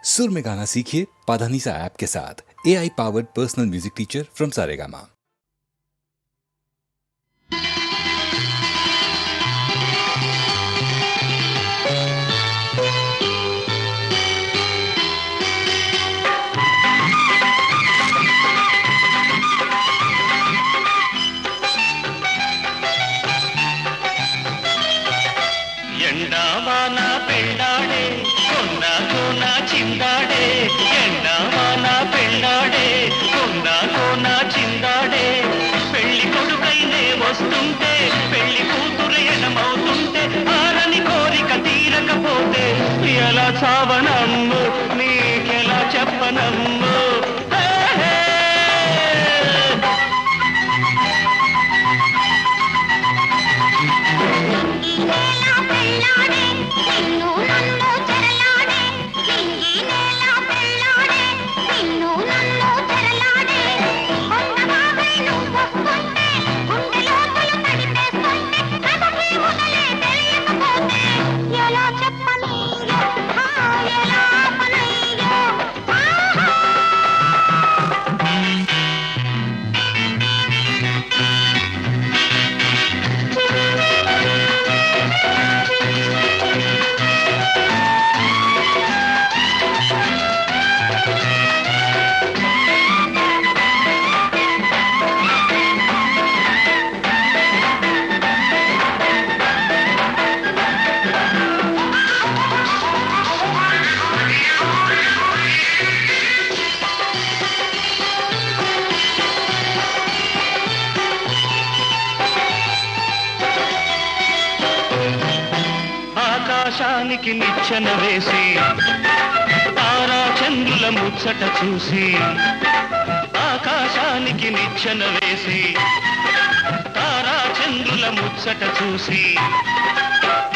सुर में गाना सीखिए पाधानीसा ऐप के साथ। AI powered personal music teacher from Saregama. ఎండావాన పెళ్ళాడే కొండ కోన చిందాడే ఎండావాన పెళ్ళాడే కొండ కోన చిందాడే పెళ్లి కొడుకైనే వస్తుంటే పెళ్లి కూతురు ఎనమవుతుంటే ఆరని కోరిక తీరకపోతే ఎలా చావనమ్ము నీకెలా చెప్పనమ్ము ఆకాశానికి నిచ్చెన వేసి తారా చంద్రుల ముచ్చట చూసి ఆకాశానికి నిచ్చెన వేసి తారా చంద్రుల ముచ్చట చూసి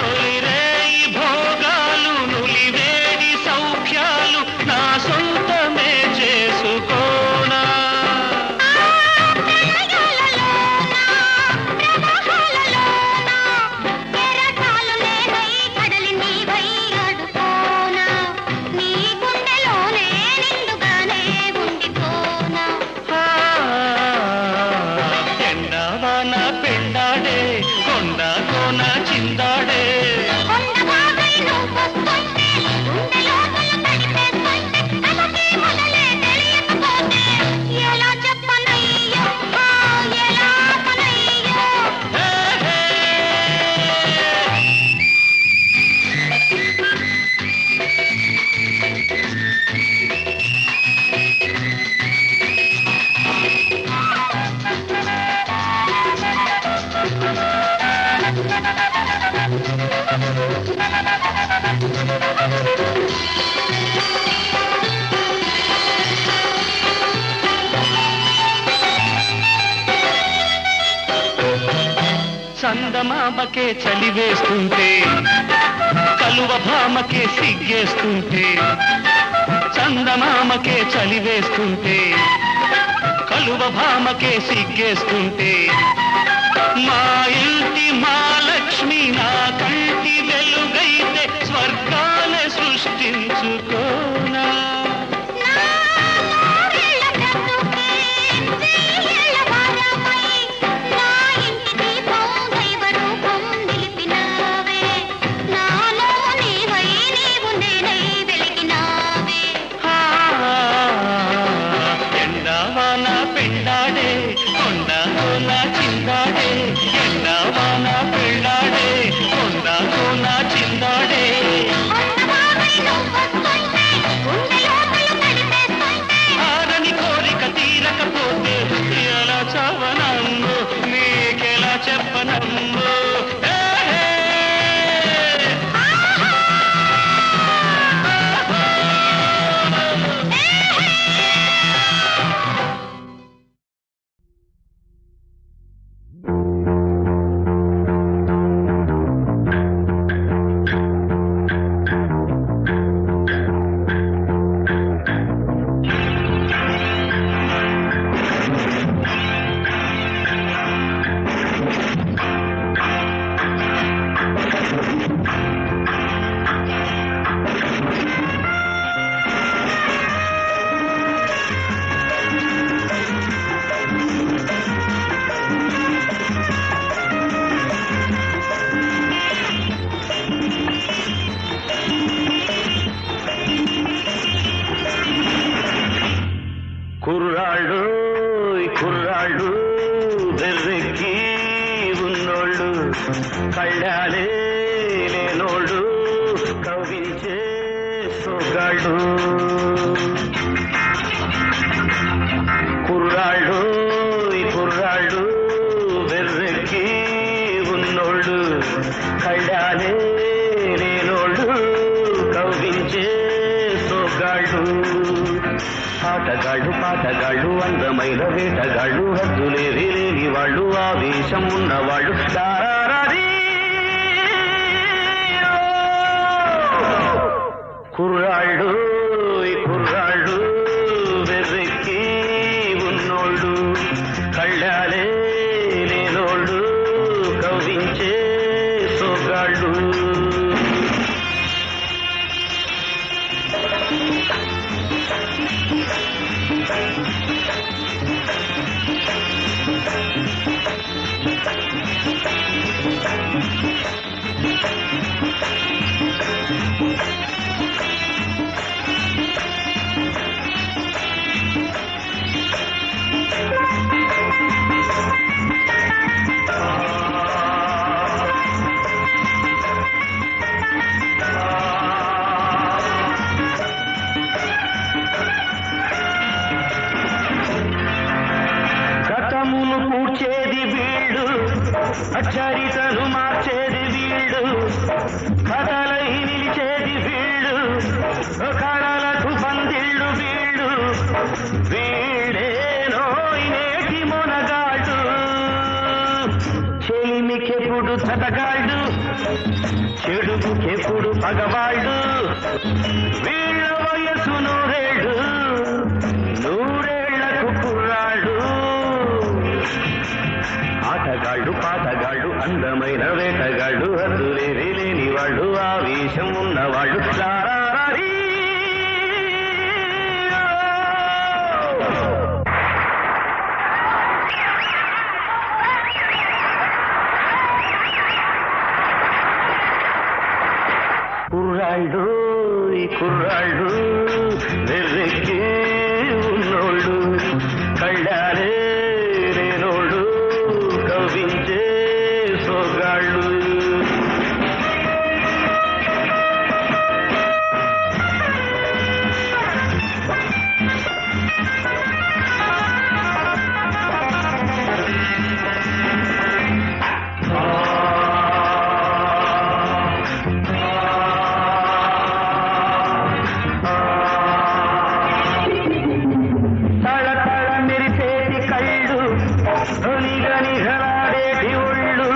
తొలిరేయి భోగాలు నులివేడి సౌఖ్యాలు నా సొంతమే చేసుకోనా చందమామకే చలివేస్తుంటే కలువ భామకే సిగ్గేస్తుంటే చందమామకే చలివేస్తుంటే కలువ భామకే సిగ్గేస్తుంటే మా ఇంటి మా లక్ష్మి నా కంటి వెలుగైతే స్వర్గాన్ని సృష్టించుకోనా పెళ్ళాడే కొండ కోన చిందాడే ఎండావాన పెళ్ళాడే కొండ కోన చిందాడే సోగాళ్ళు కుర్రాళ్ళు ఈ కుర్రాళ్ళు వెర్రెక్కి ఉన్నోళ్ళు కళ్ళాలే లేనోళ్ళు కవ్వించే సోగాళ్ళు పాటగాళ్ళు అందమైన వేటగాళ్ళు హద్దులేవి లేని వాళ్ళు ఆవేశం ఉన్నవాళ్ళు కుర్రాళ్ళు ఈ కుర్రాళ్ళు వెర్రెక్కి ఉన్నోళ్ళు కళ్ళాలే లేనోళ్ళు కవ్వించే సోగాళ్ళు గతమును కూర్చేది వీళ్ళు చరితను మార్చేది వీళ్ళు కథలై నిలిచేది వీళ్ళు కళలకు పందిళ్ళు వీళ్ళు వీళ్ళేనో నేటి మొనగాళ్ళు చెలిమికెప్పుడు చదగాళ్ళు చెడుకెప్పుడు పగవాళ్ళు వీళ్ళ వయసు నూరేళ్లకు కుర్రాళ్ళు పాటగాళ్ళు అందమైన వేటగాళ్ళు హద్దులేవి లేని వాళ్ళు ఆవేశం ఉన్నవాళ్ళు కుర్రాళ్ళు ఈ కుర్రాళ్ళు వెర్రెక్కి ఉన్నోళ్ళు కళ్ళాలే లేనోళ్ళు కవ్వించే సోగాళ్ళు నిఘలాడేటి ఒళ్ళు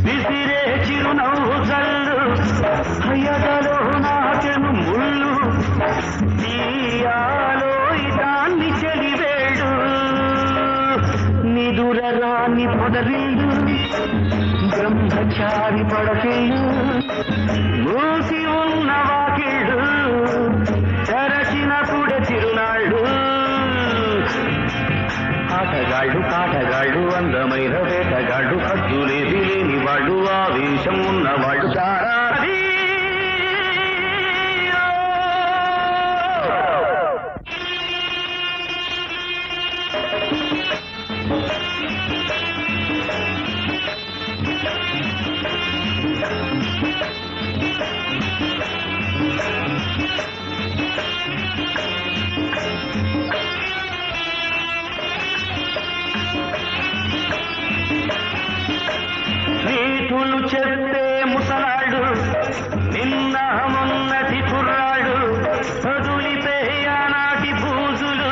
విసిరే చిరునవ్వు జల్లు హయదలో నాకెను ముళ్ళు తీయాలో దాన్ని చెలివేడు నిదురరాని పొదరిల్లు బ్రహ్మచారి పడకిళ్ళు మూసి ఉన్న వాకిళ్ళు తెరచినప్పుడే తిరునాళ్ళు పాటగాళ్ళు అందమైన వేటగాళ్ళు హద్దులేవి లేని వాళ్ళు ఆవేశం ఉన్నవాళ్ళు నీతులు చెప్పే ముసలాడు నిన్న మొన్నటి కుర్రాడు వదులితే ఆనాటి పూజులు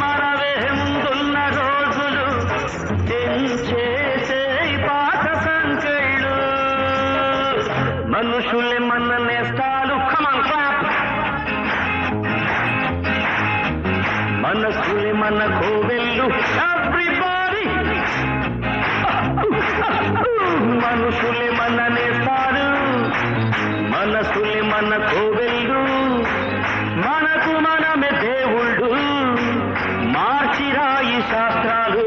మనవే ముందున్న రోజులు తెంచేసే పాత సంకెళ్ళు మనుషులే మన నేస్తాలు మనసులే మన కోవెళ్ళు ఎవ్రీబాడీ మనుషులే మన నేస్తారు మనసులే మన కోవెళ్ళు మనకు మనమే దేవుళ్ళు మార్చిరాయి శాస్త్రాలు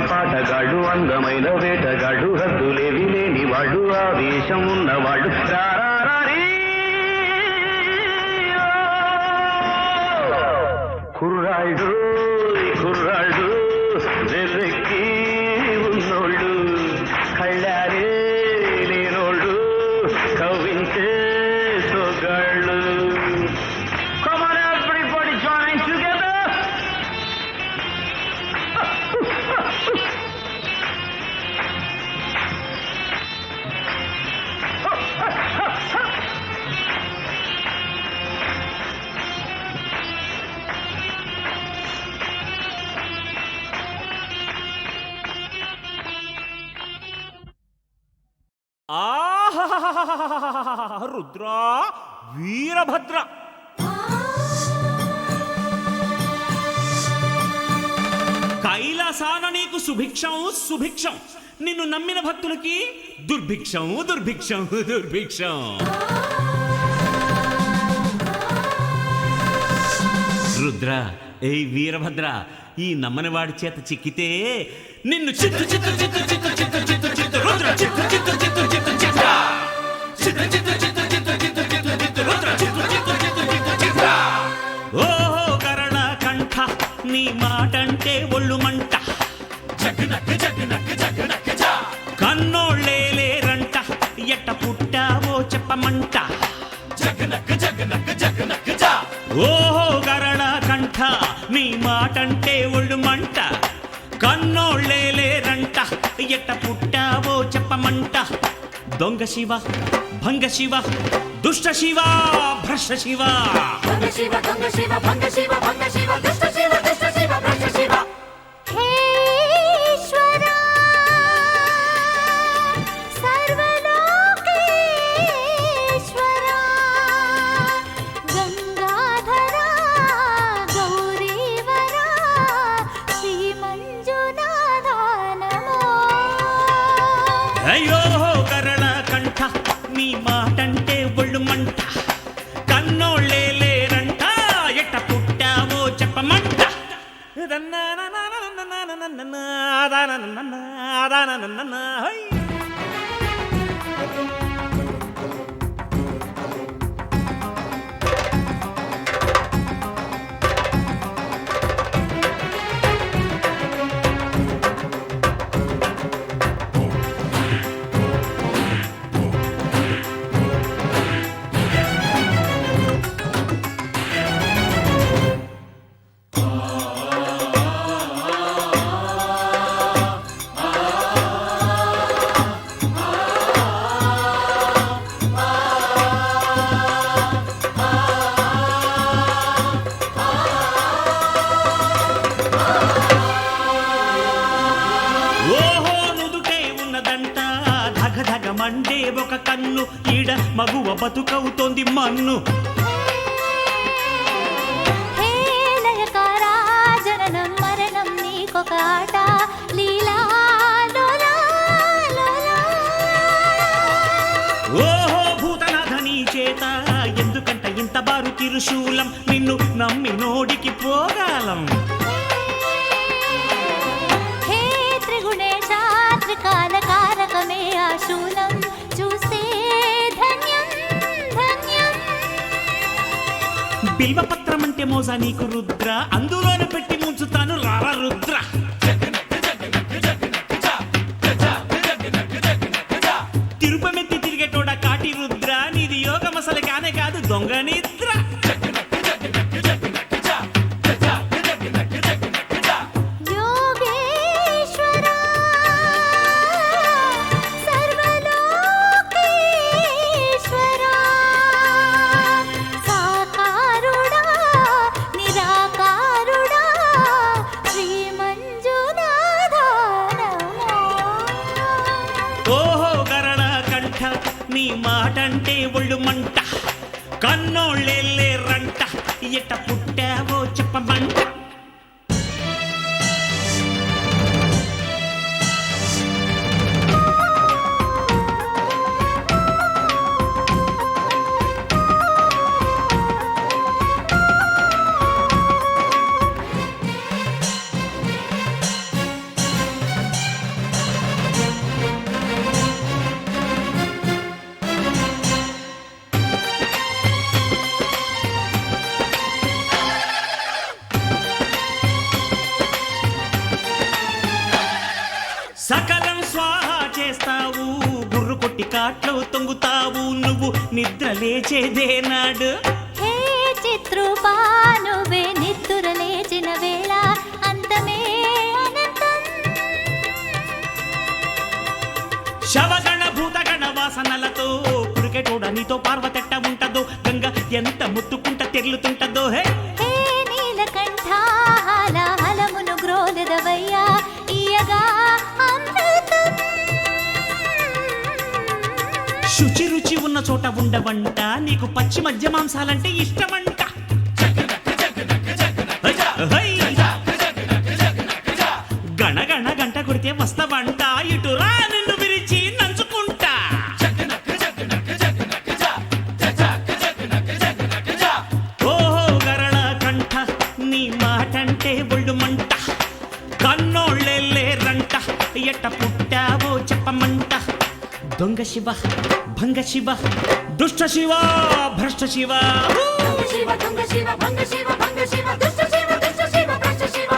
పాటగాళ్ళు అందమైన వేటగాళ్ళు హద్దులేవి లేని వాళ్ళు ఆవేశం ఉన్నవాళ్ళు కుర్రాళ్ళు వెర్రెక్కి ఉన్నోళ్ళు కళ్ళారే లేనోళ్ళు కవ్వించే రుద్రా వీరభద్ర కైలాసాన నీకు సుభిక్షం సుభిక్షం, నిన్ను నమ్మిన భక్తులకి దుర్భిక్షం దుర్భిక్షం దుర్భిక్షం. రుద్ర ఏ వీరభద్ర, ఈ నమ్మని వాడి చేత చిక్కితే నిన్ను చిత్తు చిత్తు చిత్తు చిత్తు చిత్తు చిత్తు చిత్తు రుద్ర చిత్తు చిత్తు చిత్తు చిత్తు చిత్త చిత్తు చిత్తు చిత్తు చిత్తు చిత్తు చిత్తు చిత్తు రుద్ర చిత్తు చిత్తు చిత్తు చిత్తు చిత్త. ఓహో కరణ కంఠ, నీ మాటంటే ఒళ్ళు మంట, జగనక్క జగనక్క జగనక్క జా. కన్నోళ్ళే లేరంట, ఎట్ట పుట్టావో చెప్పమంట, జగనక్క జగనక్క జగనక్క జా. ఓహో గరళ కంఠ, నీ మాటంటే ఒళ్ళు మంట, కన్నోళ్ళే లేరంట, ఎట్ట పుట్టావో చెప్పమంట. దొంగ శివ భంగ శివ దుష్ట శివ భ్రష్ట శివ, దొంగ శివ దొంగ శివ భంగ శివ భంగ శివ దుష్ట శివ దుష్ట శివ భ్రష్ట శివ. హే ఈశ్వరా సర్వలోకేశ్వరా గంగాధరా గౌరీవరా శ్రీ మంజునాథా నమో. అయ్యో కరణ కంఠ, నీ మాటంటే ఒళ్ళు మంట, కన్నోళ్ళే లేరంట, ఎట్ట పుట్టావో చెప్పమంట. మండే ఒక కన్ను, ఈడ మగువ బతుకవుతోంది మన్ను. హే లయకారా జననం మరణం నీకొక ఆట, లీలా లోలా లోలా. ఓహో భూతనాథ నీ చేత ఎందుకంట ఇంత బారు తిరుశూలం, నిన్ను నమ్మి నోడికి పోగాలం. హే త్రిగుణేశ త్రికాల కారకమే ఆ శూలం, చూస్తే ధన్యం ధన్యం. బిల్వపత్రం అంటే మోజా నీకు రుద్ర, అందులోనే పెట్టి ముంచుతాను రారా రుద్ర. తిరుపమెత్తి తిరిగేటోడ కాటి రుద్ర, నీది యోగమసలు కానే కాదు దొంగ నిద్ర. యోగేశ్వరా సర్వలోకేశ్వరా సాకారుడా నిరాకారుడా శ్రీ మంజునాథా నమో. ఓహో గరళ కంఠ, నీ మాటంటే ఒళ్ళు మంట, కన్నోళ్ళే రంట, ఎట్ట పుట్టావో చెప్పమంట. సకలం స్వాహ చేస్తావు, గుర్రు కొట్టి కాట్లో తొంగుతావు, నువ్వు నిద్ర లేచేదేనాడు. హే చిత్రూపా నువ్వే నిద్దుర లేచిన వేళ, అంతమే అనంతం. శవగణ భూతగణ వాసనలతో పురికెటోడ నీతో పార్వతెట్ట ఉంటదో, గంగ ఎంత ముట్టుకుంట తెర్లుతుంటదో. హే హే నీలకంఠ హాలమును గ్రోలదవయ్యా, ఇయగా అమృతం. శుచి నీళ్లున్న చోట ఉండవంట, నీకు పచ్చి మధ్య మాంసాలంటే ఇష్టమంట. హై! గణగణ గంట కొడితే వస్తావంట, ఇటురా నిన్ను విరిచి నంచుకుంటా. ఓహో గరళ కంఠ, నీ మాటంటే ఒళ్ళు మంట, కన్నోళ్ళెల్లే రంట, ఎట్ట పుట్టావో చెప్పమంట. దొంగ శివ, భంగ శివ, దుష్ట శివ, భ్రష్ట శివ. దొంగ శివ దొంగ శివ భంగ శివ భంగ శివ దుష్ట శివ దుష్ట శివ భ్రష్ట శివ.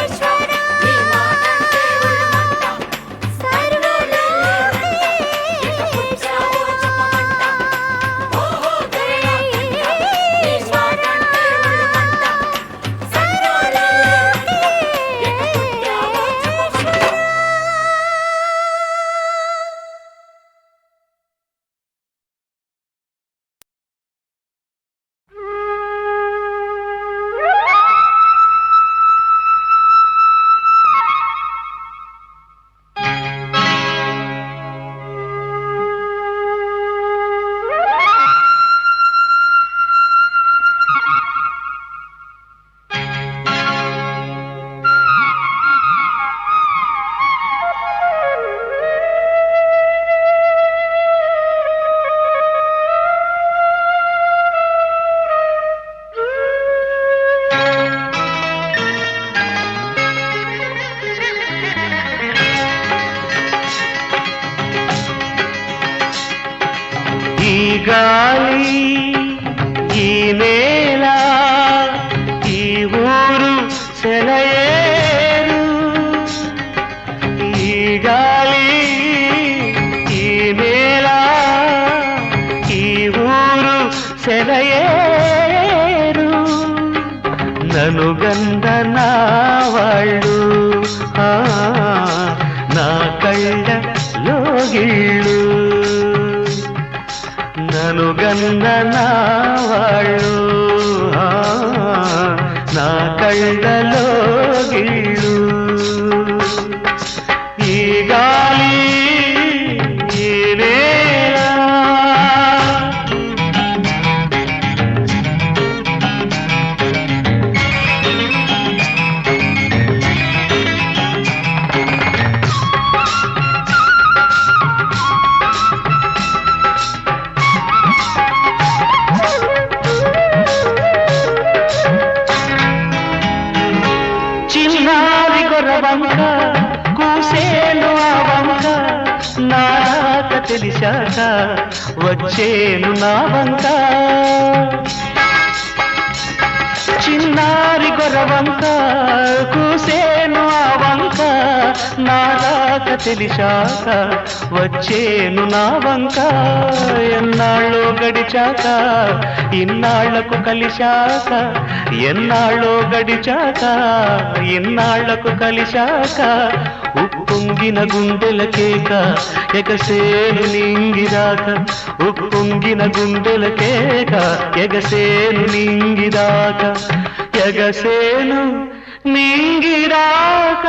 ఈశ్వరా నీ మాటంటే ఒళ్ళు మంట, సర్వలోకే ఎట్ట పుట్టావో చెప్పమంట. ఓహో గరళ కంఠ, నీ మాటంటే ఒళ్ళు మంట, సర్వలోకే ఎట్ట పుట్టావో చెప్పమంట. ఈ గాలి ఈ నేల ఈ ఊరు సెలయేరు. ఈ గాలి ఈ నేల ఈ ఊరు సెలయేరు. నను గంధ నా వాళ్ళు నా కళ్ళ లోగిళ్ళు. నను గంధ నా వాళ్ళు నా కళ్ళలో గిళ్ళు. ఈ గాలి ఈ నేల చిన్నారి గొర్రవంక కూసేను ఆ వంక, నాక తెలిసాక వచ్చేను నా వంక. చిన్నారి గొర్రవంక కూసేను ఆ వంక, నాక తెలిసాక వచ్చేను నా వంక. ఎన్నాళ్ళో గడిచాక ఇన్నాళ్లకు కలిశాక, ఎన్నాళ్ళో గడిచాక ఇన్నాళ్లకు కలిశాక, ఉప్పొంగిన గుండెల కేక ఎగసేను నింగిరాక. ఉప్పొంగిన గుండెల కేక ఎగసేను నింగిరాక. ఎగసేను నింగిరాక.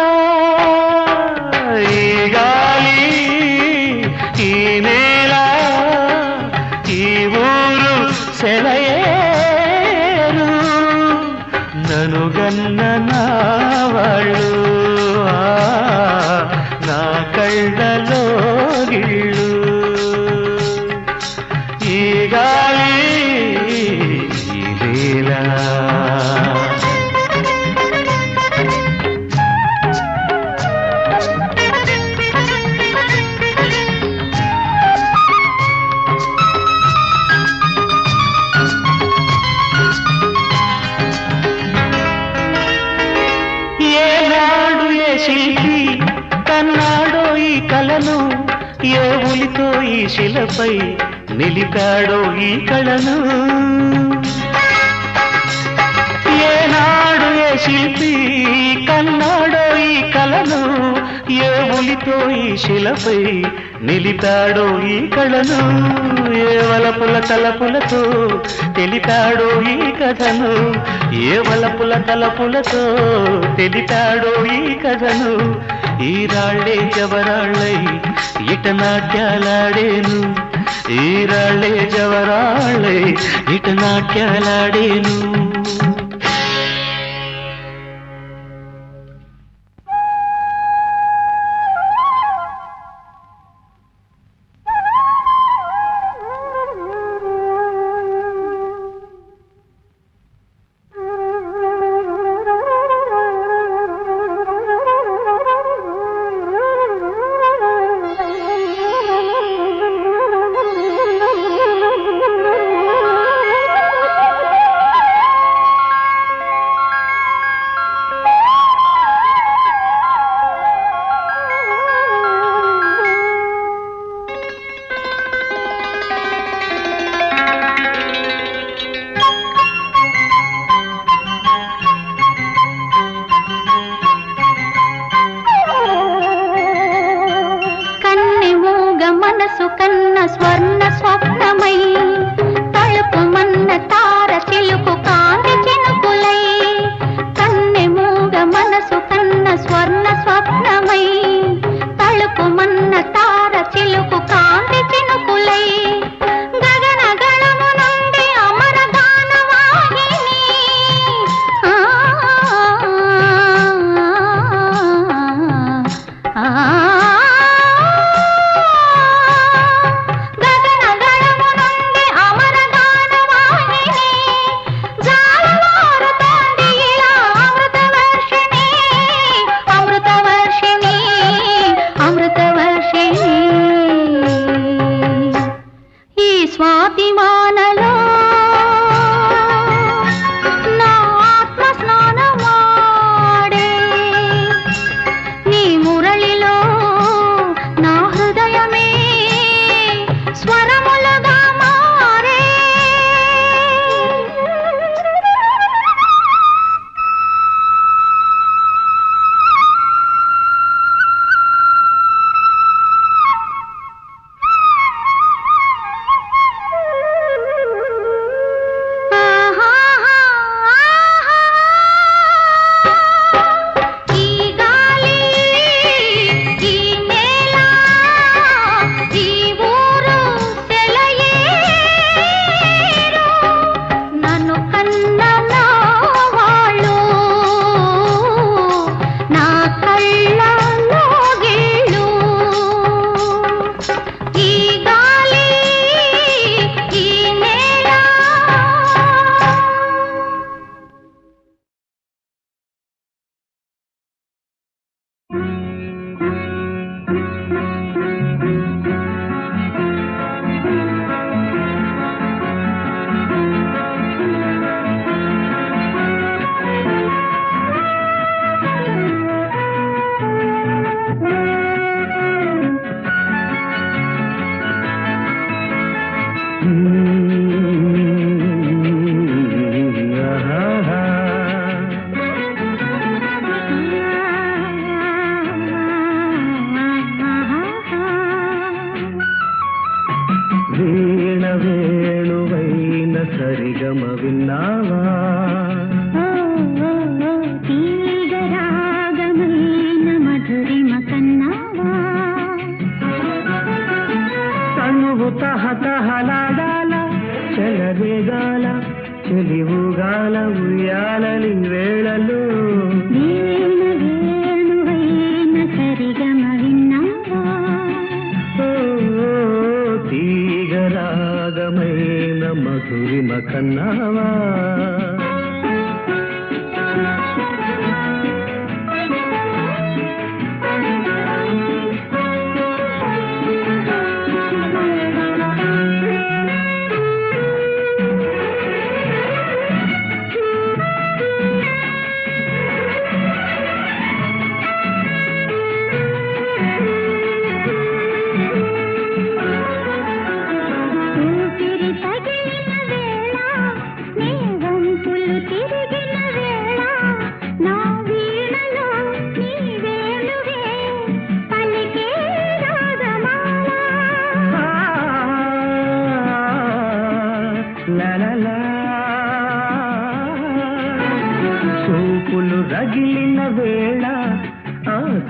ఈ గాలి ఈ నేల ఈ ఊరు సెలయేరు. నను గన్న నా వాళ్ళు నా కళ్ళలో గిళ్ళు. ఈ గాలి ఈ నేల శిల్పి కన్నాడో ఈ కళను, ఏ ఉలితో ఈ శిలపై నిలిపాడో ఈ కళను. ఏనాడు ఏ శిల్పి కన్నాడో ఈ కళను, ఏ ఉలితో ఈ శిలపై నిలిపాడో ఈ కళను. ఏ వలపుల తలపులతో తెలిపాడో ఈ కథను, ఏ వలపుల తలపులతో తెలిపాడో ఈ కథను. ఈ రాళ్ళే జవరాళ్ళై ఇట నాట్యాలాడేను ఈ రాళ్ళే జవరాళ్ళై ఇట నాట్యాలాడేను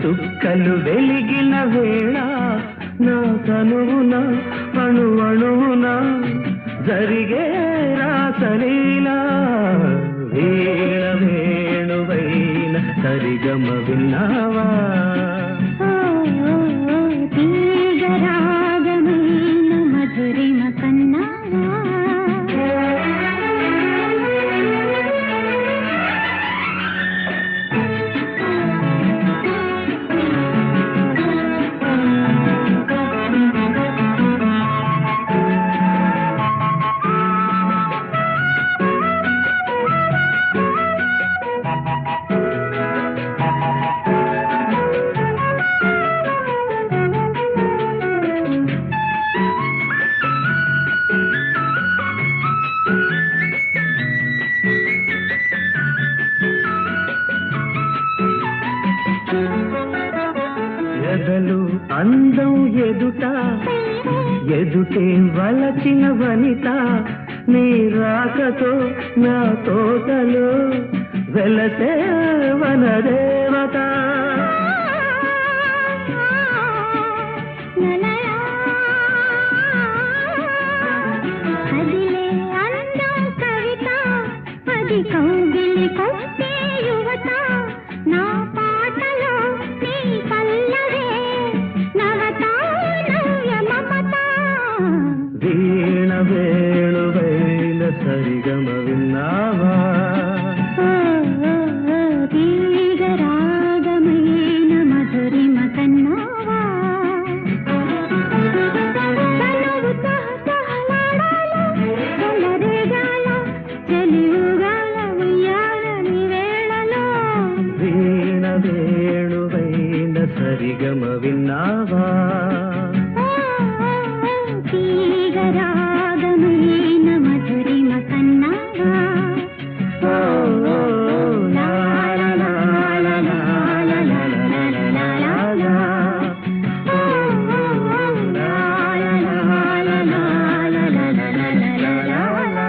చుక్కలు వెలిగిన వేళ నా తనువున అణు అణువున జరిగే రాసలీలా వీణ వేణువైన సరిగమ విన్నావా తీగరాగమైన మధురిమ కన్నావా ఎదలు అందం ఎదుట ఎదుటే వలచిన వనిత నీ రాకతో నా తోటలో వెలసే వనదేవత కదిలే అందం కవిత అది కౌగిలి కొట్టే యువత నా పాటలో నీ పల్లవే నవత నవ్య మమత వీణ వేణువైన సరిగమ విన్నావా తీగరాగమైన మధురిమ కన్నావా తనువు తహతహలాడాల చెలరేగాల చెలియుగాల ఉయ్యాలని వేళలో వీణ వేణువైన సరిగమ విన్నావా తీగరాగమైన మధురిమ కన్నావా లా లా లా లా లా లా లా లా లా లా. లా లా లా లా లా లా లా లా లా లా.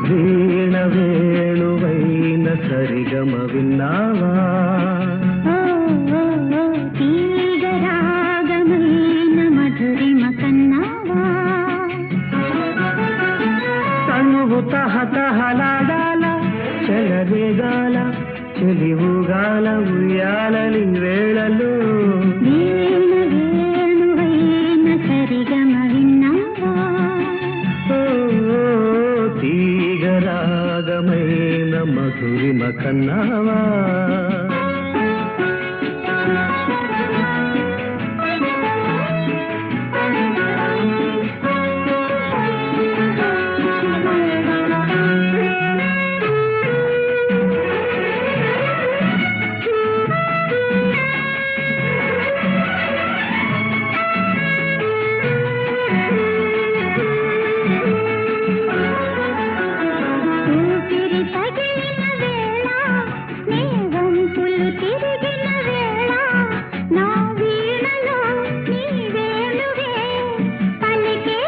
వీణ వేణువైన సరిగమ విన్నావా తీగరాగమైన మధురిమ కన్నావా తనువు తహతహలాడాల చెలరేగాల చెలివుగాల ఉయ్యాలని వేళలో వీణ వేణువైన సరిగమ విన్నావా తీగరాగమైన మధురిమ కన్నావా ఊపిరి తగిలిన వేళ నీ వంపులు తిరిగిన వేళ నా వీణలో నీ వేణువే పలికే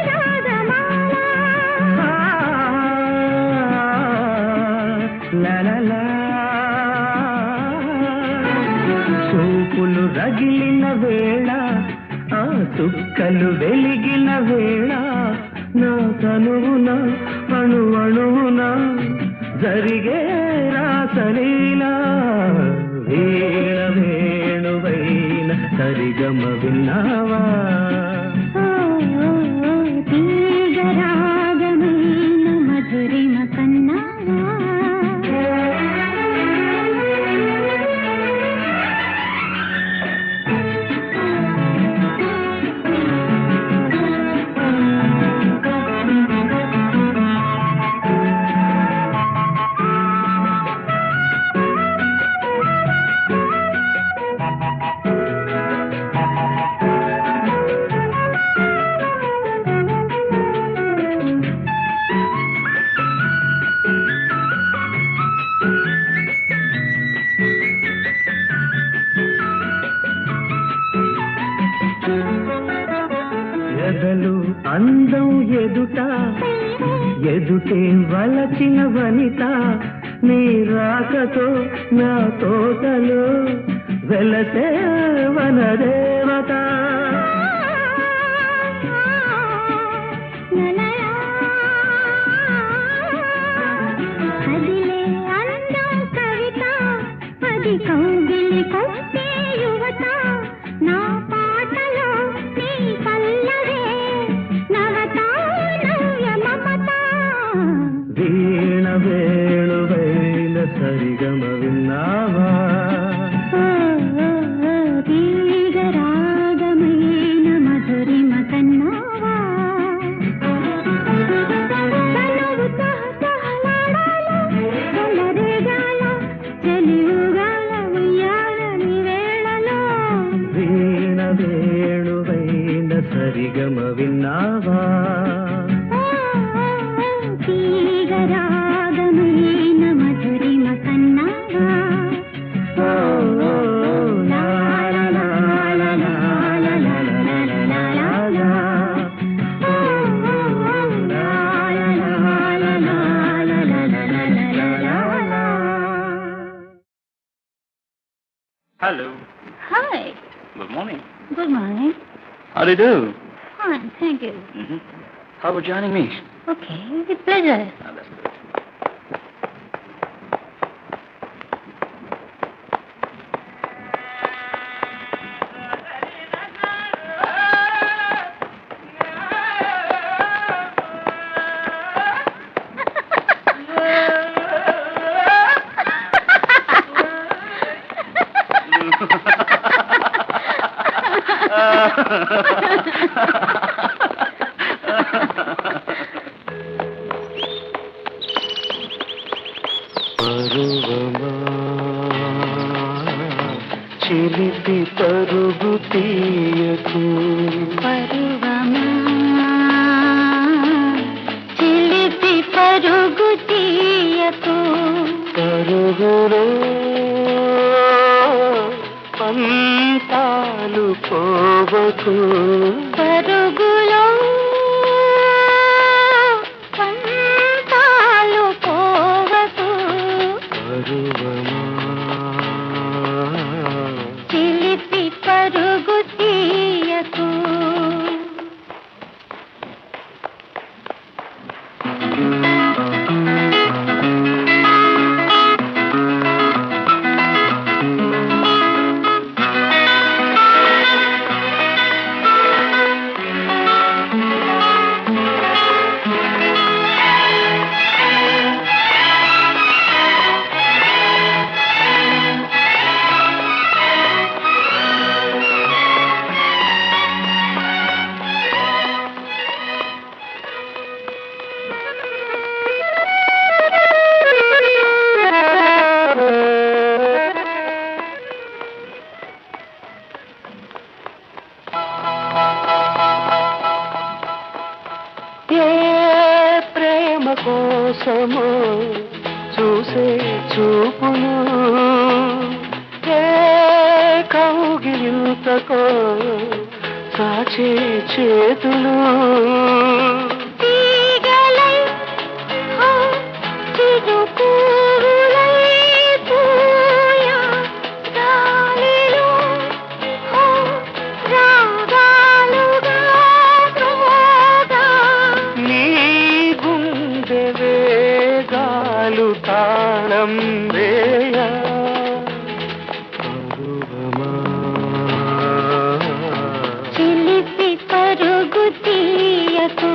రాగమాల లలలా చూపులు రగిలిన వేళ ఆ చుక్కలు వెలిగిన వేళ నా తనువున అణు అణువున జరిగే రాసలీలా వీణ వేణువైన సరిగమ విన్నావా తీగరాగమైన మధురిమ కన్నావా కవిత ఎదుటే వలచిన వనిత నీ రాకతో నా తోటలో వెలసే వనదేవత అదిలే అందం కవిత అది కౌగిలి కొట్టే యువత నా పాటలో నీ పల్లవే నవత నవ్య మమత వీణ వేణువైన సరిగమ విన్నావా తీగరాగమైన మధురిమ కన్నావా తనువు తహతహలాడాల చెలరేగాల చెలియుగాల ఉయ్యాలని వేళలో వీణ వేణువైన సరిగమ విన్నావా తీగరాగమైన మధురిమ కన్నావా Hello. Hi. Good morning. Good morning. How do you do? Fine, thank you. How about joining me? Okay, with pleasure. That's good. చిలిపి పరుగు తీయకు పరువమా చిలిపి పరుగు తీయకు పరుగులో పంతాలు పోవకు పరుగులో పంతాలు పోవకు పరువమా చిలిపి పరుగు తీయకు ఏ ప్రేమ కోసమో చూసే చూపులు ఏ కౌగిలింతకో సాచే చేతులు తీగలై హో చిరుకూరులై పూయా గాలిలో హో రాగాలుగా త్రోగా నీ గుండె వేగాలు తాళం వేయ పరువమా చిలిపి పరుగు తీయకు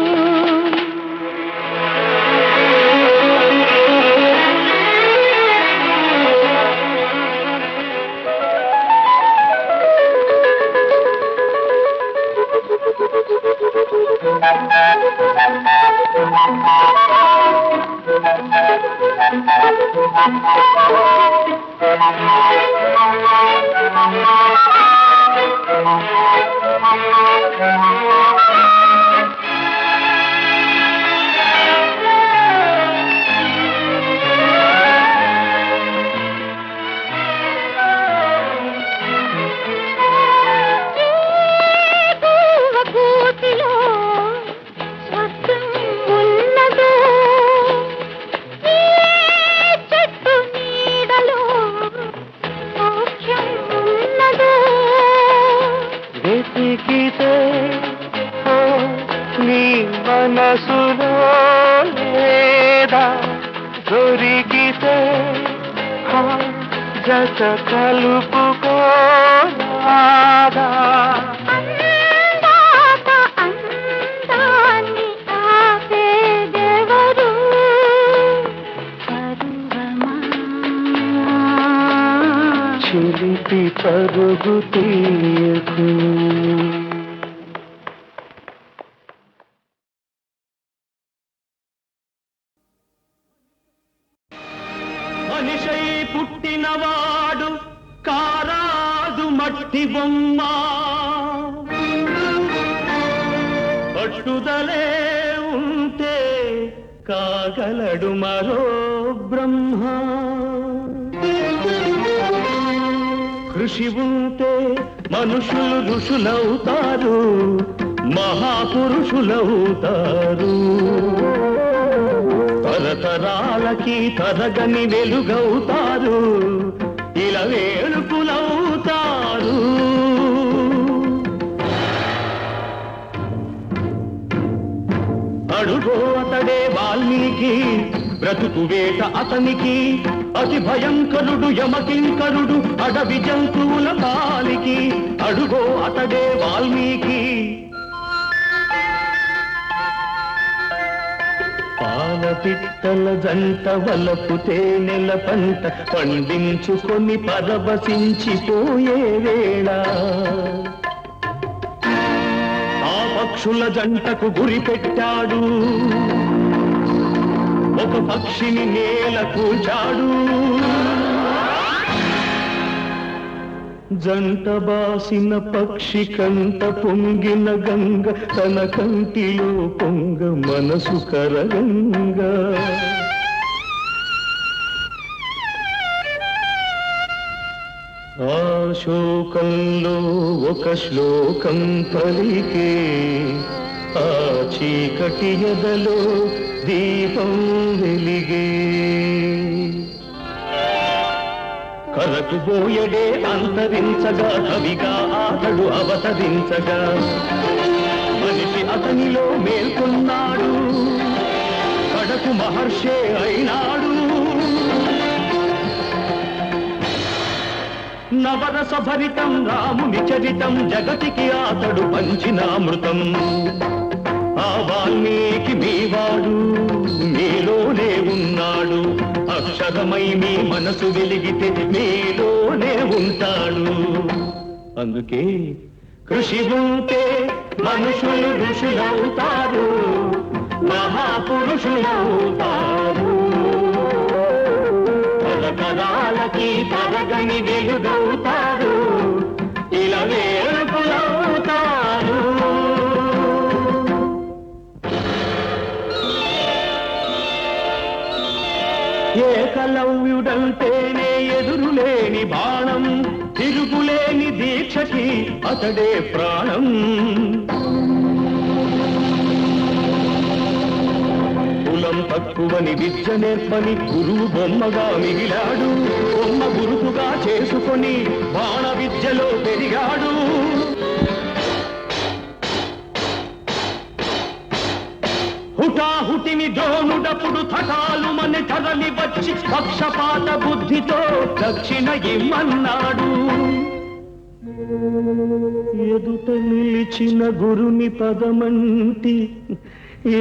పూవ గూటిలో స్వర్గం మనసులో లేదా దొరికితే ఆ జత కలుపుకోరాదా అందాక అందాన్ని ఆపేదెవరు పరువమా చిలిపి పరుగు తీయకు మనిషై పుట్టినవాడు కారాదు మట్టి బొమ్మ పట్టుదలే ఉంటే కాగలడు మరో బ్రహ్మ కృషి ఉంటే మనుషులు ఋషులవుతారు మహాపురుషులవుతారు తరతరాలకి తరగని వెలుగవుతారు ఇలా వేడుకులవుతారు అడుగో అతడే వాల్మీకి బ్రతుకు వేట అతనికి అతి భయంకరుడు యమకింకరుడు అడవి జంతువుల పాలికి అడుగో అతడే వాల్మీకి పాల పిట్టల జంట వలపు తేనెల పంట పండించుకొని పరవశించిపోయే వేళ ఆ పక్షుల జంటకు గురి పెట్టాడు ఒక పక్షిని నేల కూల్చాడు జంట బాసిన పక్షి కంట పొంగిన గంగ తన కంటిలో పొంగ మనసు కరగంగా ఆ శోకంలో ఒక శ్లోకం పలికే ఆ చీకటి ఎదలో దీపం వెలిగే కరకు బోయడే అంతరించగా కవిగా అతడు అవతరించగా మనిషి అతనిలో మేల్కొన్నాడు కడకు మహర్షే అయినాడు నవరస భరితం రాముని చరితం జగతికి అతడు పంచినామృతం ఆ వాల్మీకి మీవాడు మీలోనే ఉన్నాడు అక్షరమై మీ మనసు వెలిగితే మీలోనే ఉంటాడు అందుకే కృషి ఉంటే మనుషులు ఋషులవుతారు మహాపురుషులవుతారు తరతరాలకి తరగని వెలుగవుతారు ఇలా వేడుకులవుతారు ఏకలవ్యుడంటేనే ఎదురులేని బాణం తిరుగులేని దీక్షకి అతడే ప్రాణం కులం తక్కువని విద్య నేర్పని గురువు బొమ్మగా మిగిలాడు బొమ్మ గురుతుగా చేసుకొని బాణ విద్యలో పెరిగాడు హుటాహుటిని ద్రోణుడప్పుడు థటాలు మన తరలి వచ్చి పక్షపాత బుద్ధితో దక్షిణ ఇమ్మన్నాడు ఎదుట నిలిచిన గురుని పదమంటి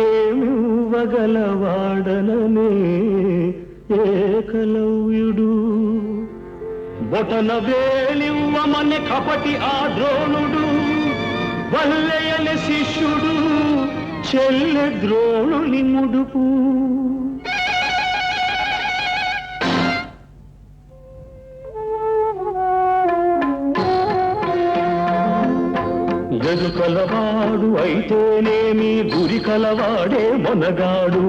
ఏమివ్వగలవాడననే ఏకలవ్యుడు బొటన వేలివ్వమని కపటి ఆ ద్రోణుడు వల్లయని శిష్యుడు చెల్లె ద్రోణుని ముడుపు ఎదు కలవాడు అయితేనేమి గురి కలవాడే మొనగాడు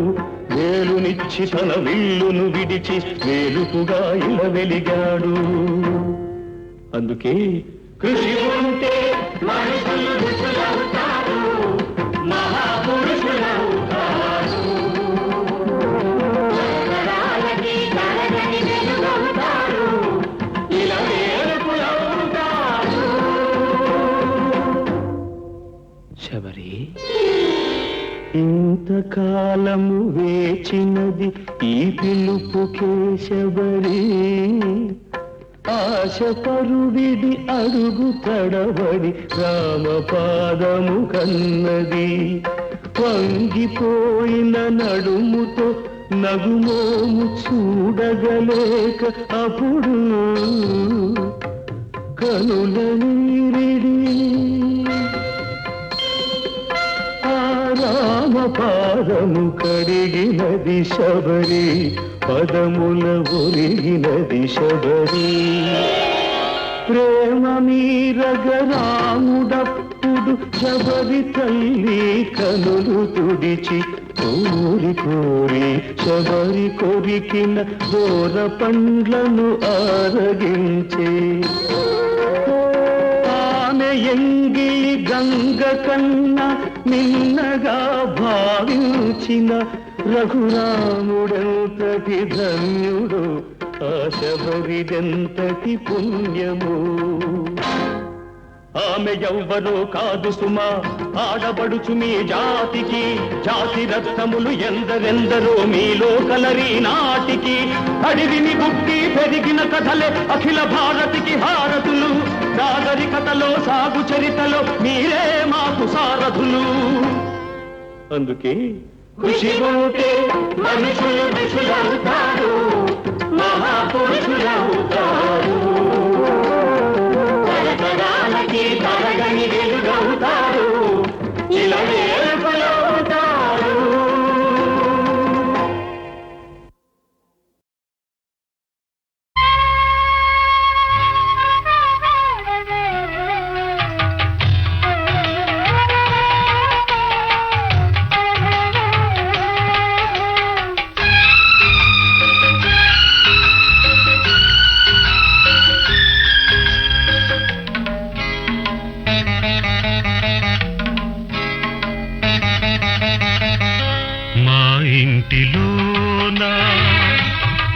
వేలునిచ్చి తన విల్లును విడిచి వేలుపుగా ఇలా వెలిగాడు అందుకే కృషి ఉంటే మనుషులు ఋషులవుతారు మహాపురుషులవుతారు ఇలా వేడుకులవుతారు శబరి ఇంత ఎంతకాలము వేచినది ఈ పిలుపు కేశబరి ఆశ పరుడిది అడుగు తడబడి రామపాదము కన్నది వంగిపోయిన నడుముతో నగుమోము చూడగలేక అప్పుడు కనుల నీరిడి రామపాదము కడిగినది శబరి పదముల ఒరిగినది శబరి ప్రేమ మీరగరాముడప్పుడు శబరి తల్లి కనులు తుడిచి కోరి కోరి శబరి కొరికిన దూర పండ్లను ఆరగించే ఎంగి గంగ కన్నా నిన్నగా భావించిన రఘురాముడెంతటి ధన్యుడు ఆ శబరిదెంతటి పుణ్యము ఆమె ఎవ్వరో కాదు సుమా ఆడబడుచు మీ జాతికి జాతి రత్నములు ఎందరెందరో మీలో కలరి నాటికి అడివిని బుక్కి పెరిగిన కథలే అఖిల భారతికి హారతులు నాగరికతలో సాగు చరితలో మీరే మాకు సారథులు అందుకే కృషి ఉంటే మనుషులు ఋషులవుతారు మహాపురుషులవుతారు తరతరాలకి తరగని వెలుగవుతారు ఇలా వేడుకలవుతారు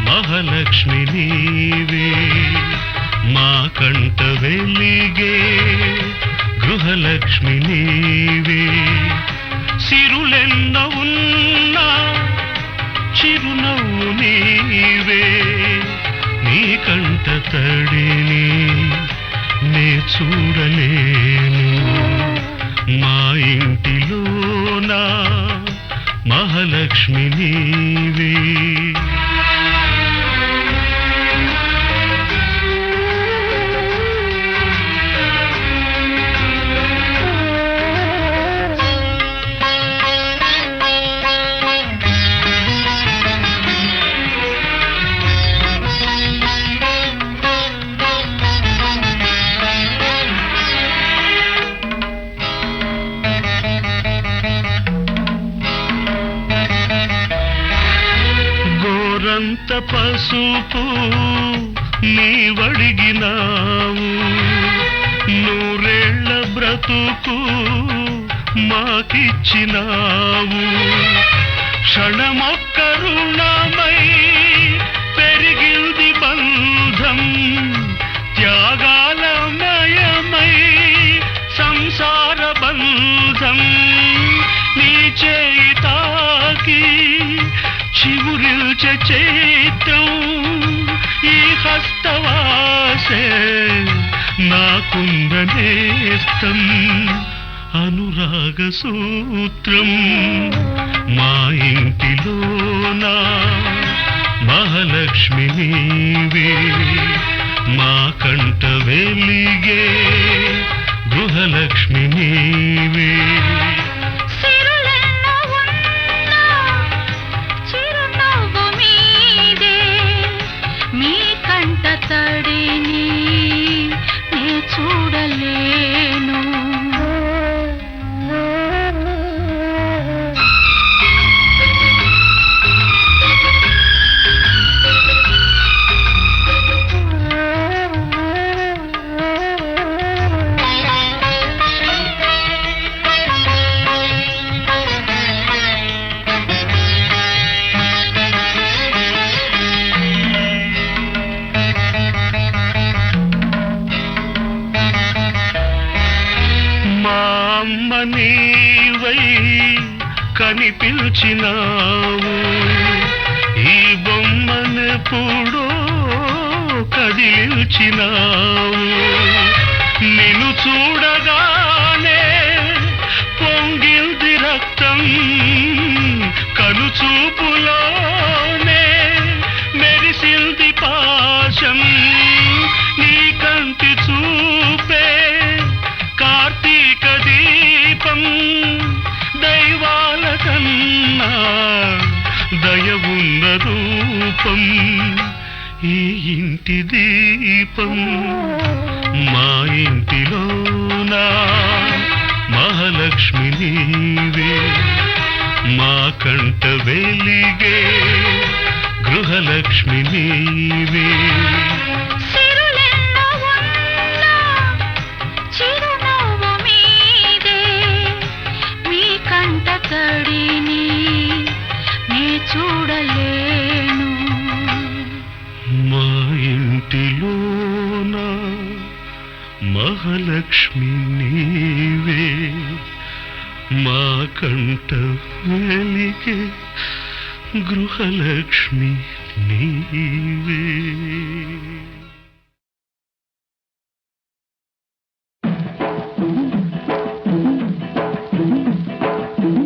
మహాలక్ష్మి నీవే మా కంట వెలిగే గృహలక్ష్మి నీవే సిరులెన్న ఉన్నా చిరునవ్వు నీవే నీ కంట తడిని నే చూడలేను మా ఇంటిలోనా మహాలక్ష్మి నీవే గోరంత పసుపు నీవడిగినావు నూరేళ్ల బ్రతుకు మాకిచ్చినావు క్షణమొక్క రుణమై పెరిగింది బంధం త్యాగాలమయమై సంసార బంధం నీ చేయి తాకి చిగురిల్చే చైత్రం ఈ హస్తవాసే నాకుందనేస్తం అనురాగ సూత్రం మా ఇంటిలోనా మహాలక్ష్మి నీవే మా కంట వెలిగే గృహలక్ష్మి నీవే తడిని నే చూడలేను కనిపించినావు ఈ బొమ్మనెప్పుడో కదిలించినావు నిన్ను చూడగానే పొంగింది రక్తం కనుచూపులోనే మెరిసింది పాశం నీ కంటి చూపే కార్తీక దీపం దైవాల కన్నా దయవున్న రూపం ఈ ఇంటి దీపం మా ఇంటిలోనా మహాలక్ష్మి నీవే మా కంట వెలిగే గృహలక్ష్మి నీవే సిరులెన్నో ఉన్నా చిరునవ్వు మీదే మీ కంట తడిని నే చూడలేను మా ఇంటిలోన మహాలక్ష్మి నీవే మా కంట వెలిగే గృహలక్ష్మి నీవే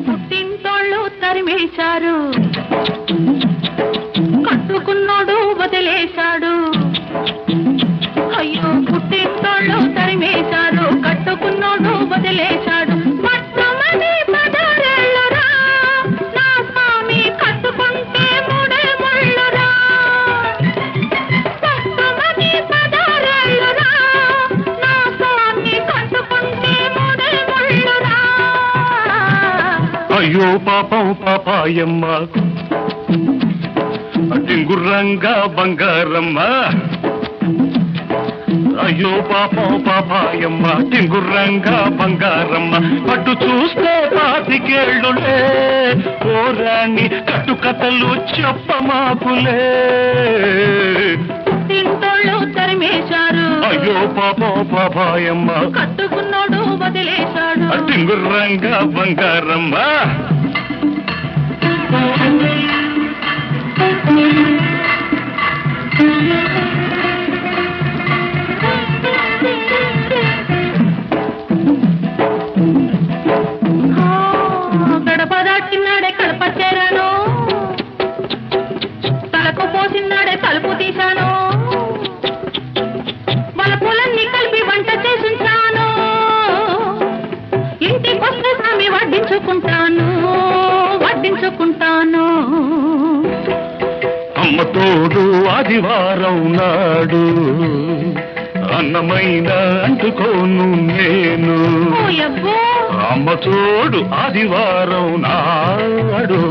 పుట్టింటోళ్ళు తరిమేశారు కట్టుకున్నోడు వదిలేశాడు అయ్యో పుట్టింటోళ్ళు తరిమేశారు కట్టుకున్నోడు వదిలేశాడు మొట్టమొదటి పదరేళ్ళురా నా స్వామి కట్టుకుంటే మూడే ముళ్ళురా మొట్టమొదటి పదరేళ్ళురా నా స్వామి కట్టుకుంటే మూడే ముళ్ళురా అయ్యో పాపం పాపాయమ్మ టింగుర్రంగా బంగారమ్మ అయ్యో పాపం పాపాయమ్మ టింగుర్రంగా బంగారమ్మ పట్టు చూస్తే పాతికేళ్ళులే ఓరాణి కట్టుకథలు చెప్పమాకులే తింటోళ్ళు తరిమేశారు అయ్యో పాపం పాపాయమ్మ కట్టుకున్నాడు వదిలేశాడు టింగుర్రంగా బంగారమ్మ గడప దాటినాడే కడప చేరాను తలకు పోసినాడే తలుపు తీశాను వలపులన్నీ కలిపి వంట చేసుంటాను ఇంటికొస్తే స్వామి వడ్డించుకుంటాను అమ్మ తోడు ఆదివారం నాడు అన్నమైన అంటుకోను నేను అమ్మ తోడు ఆదివారం నాడు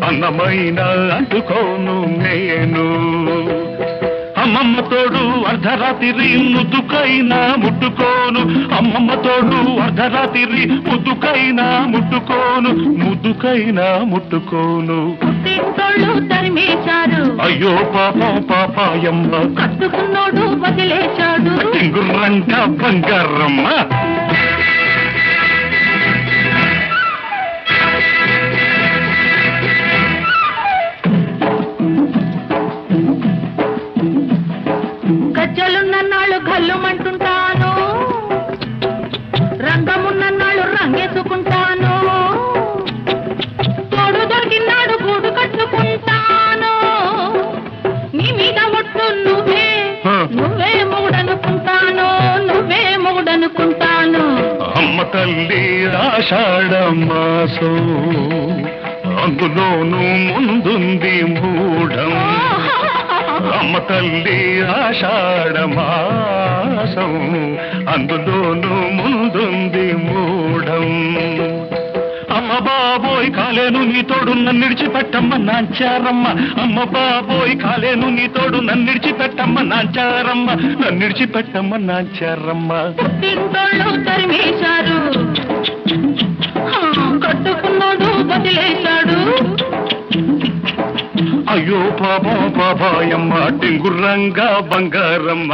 అన్నమైన అంటుకోను నేను అమ్మమ్మ తోడు అర్ధరాత్రి ముద్దుకైనా ముట్టుకోను అమ్మమ్మ తోడు అర్ధరాత్రి ముద్దుకైనా ముట్టుకోను పుట్టింటోళ్ళు తరిమేశారు అయ్యో పాపం పాపాయమ్మ కట్టుకున్నోడు వదిలేశాడు టింగుర్రంగా బంగారమ్మ గజ్జలున్నన్నాళ్ళు గల్లుమంటుంటాను రంగమున్నన్నాళ్ళు రంగేసుకుంటాను తోడు దొరికినాడు గూడు కట్టుకుంటాను నీ మీద ఒట్టు నువ్వే మొగుడనుకుంటాను అమ్మ తల్లి ఆషాఢ మాసం అందులోనూ ముందుంది మూఢం అమ్మ తల్లి ఆషాఢ మాసం అందులోనూ ముందుంది మూఢం అమ్మ బాబోయ్ కాలేను నీ తోడు నన్ను విడిచిపెట్టమ్మ నాంచారమ్మ అమ్మ బాబోయ్ కాలేను నీ తోడు నన్ను విడిచిపెట్టమ్మ నాంచారమ్మ పుట్టింటోళ్ళు తరిమేశారు కట్టుకున్నాడు వదిలేశాడు అయ్యో పాపం పాపాయమ్మ టింగుర్రంగా బంగారమ్మ